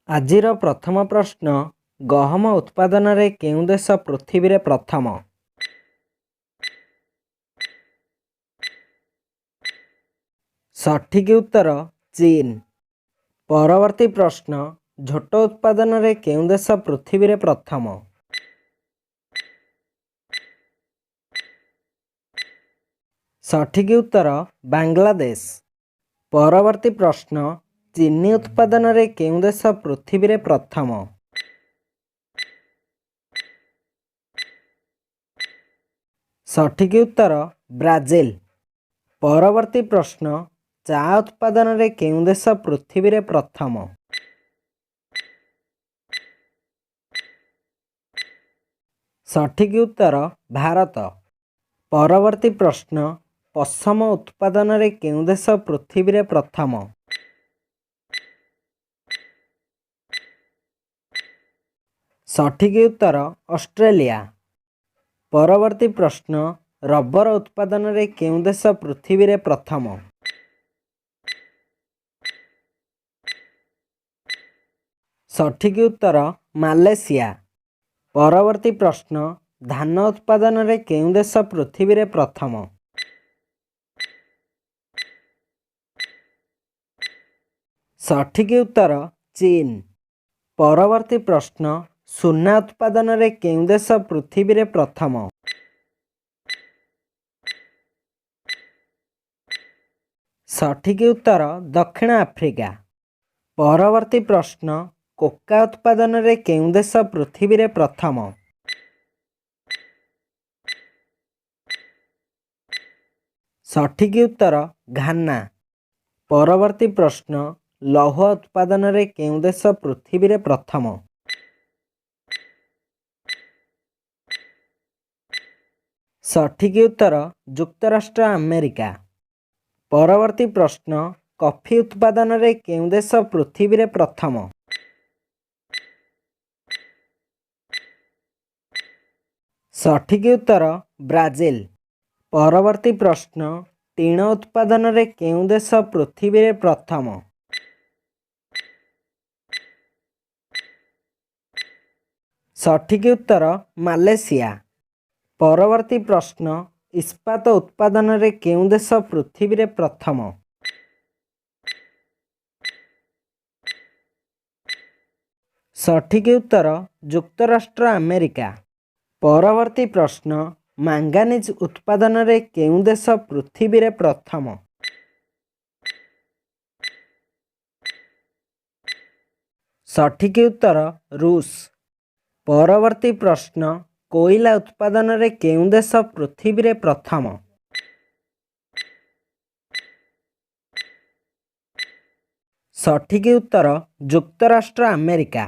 ଆଜିର ପ୍ରଥମ ପ୍ରଶ୍ନ, ଗହମ ଉତ୍ପାଦନରେ କେଉଁ ଦେଶ ପୃଥିବୀରେ ପ୍ରଥମ? ସଠିକ୍ ଉତ୍ତର ଚୀନ। ପରବର୍ତ୍ତୀ ପ୍ରଶ୍ନ, ଝୋଟ ଉତ୍ପାଦନରେ କେଉଁ ଦେଶ ପୃଥିବୀରେ ପ୍ରଥମ? ସଠିକ୍ ଉତ୍ତର ବାଂଲାଦେଶ। ପରବର୍ତ୍ତୀ ପ୍ରଶ୍ନ, ଚିନି ଉତ୍ପାଦନରେ କେଉଁ ଦେଶ ପୃଥିବୀରେ ପ୍ରଥମ? ସଠିକ୍ ଉତ୍ତର ବ୍ରାଜିଲ। ପରବର୍ତ୍ତୀ ପ୍ରଶ୍ନ, ଚା ଉତ୍ପାଦନରେ କେଉଁ ଦେଶ ପୃଥିବୀରେ ପ୍ରଥମ? ସଠିକ୍ ଉତ୍ତର ଭାରତ। ପରବର୍ତ୍ତୀ ପ୍ରଶ୍ନ, ପଶମ ଉତ୍ପାଦନରେ କେଉଁ ଦେଶ ପୃଥିବୀରେ ପ୍ରଥମ? ସଠିକ୍ ଉତ୍ତର ଅଷ୍ଟ୍ରେଲିଆ। ପରବର୍ତ୍ତୀ ପ୍ରଶ୍ନ, ରବର ଉତ୍ପାଦନରେ କେଉଁ ଦେଶ ପୃଥିବୀରେ ପ୍ରଥମ? ସଠିକ୍ ଉତ୍ତର ମାଲେସିଆ। ପରବର୍ତ୍ତୀ ପ୍ରଶ୍ନ, ଧାନ ଉତ୍ପାଦନରେ କେଉଁ ଦେଶ ପୃଥିବୀରେ ପ୍ରଥମ? ସଠିକ୍ ଉତ୍ତର ଚୀନ। ପରବର୍ତ୍ତୀ ପ୍ରଶ୍ନ, ସୁନା ଉତ୍ପାଦନରେ କେଉଁ ଦେଶ ପୃଥିବୀରେ ପ୍ରଥମ? ସଠିକ୍ ଉତ୍ତର ଦକ୍ଷିଣ ଆଫ୍ରିକା। ପରବର୍ତ୍ତୀ ପ୍ରଶ୍ନ, କୋକା ଉତ୍ପାଦନରେ କେଉଁ ଦେଶ ପୃଥିବୀରେ ପ୍ରଥମ? ସଠିକ୍ ଉତ୍ତର ଘାନା। ପରବର୍ତ୍ତୀ ପ୍ରଶ୍ନ, ଲୌହ ଉତ୍ପାଦନରେ କେଉଁ ଦେଶ ପୃଥିବୀରେ ପ୍ରଥମ? ସଠିକ୍ ଉତ୍ତର ଯୁକ୍ତରାଷ୍ଟ୍ର ଆମେରିକା। ପରବର୍ତ୍ତୀ ପ୍ରଶ୍ନ, କଫି ଉତ୍ପାଦନରେ କେଉଁ ଦେଶ ପୃଥିବୀରେ ପ୍ରଥମ? ସଠିକ୍ ଉତ୍ତର ବ୍ରାଜିଲ। ପରବର୍ତ୍ତୀ ପ୍ରଶ୍ନ, ଟିଣ ଉତ୍ପାଦନରେ କେଉଁ ଦେଶ ପୃଥିବୀରେ ପ୍ରଥମ? ସଠିକ୍ ଉତ୍ତର ମାଲେସିଆ। ପରବର୍ତ୍ତୀ ପ୍ରଶ୍ନ, ଇସ୍ପାତ ଉତ୍ପାଦନରେ କେଉଁ ଦେଶ ପୃଥିବୀରେ ପ୍ରଥମ? ସଠିକ୍ ଉତ୍ତର ଯୁକ୍ତରାଷ୍ଟ୍ର ଆମେରିକା। ପରବର୍ତ୍ତୀ ପ୍ରଶ୍ନ, ମାଙ୍ଗାନିଜ୍ ଉତ୍ପାଦନରେ କେଉଁ ଦେଶ ପୃଥିବୀରେ ପ୍ରଥମ? ସଠିକ୍ ଉତ୍ତର ରୁଷ। ପରବର୍ତ୍ତୀ ପ୍ରଶ୍ନ, କୋଇଲା ଉତ୍ପାଦନରେ କେଉଁ ଦେଶ ପୃଥିବୀରେ ପ୍ରଥମ? ସଠିକ୍ ଉତ୍ତର ଯୁକ୍ତରାଷ୍ଟ୍ର ଆମେରିକା।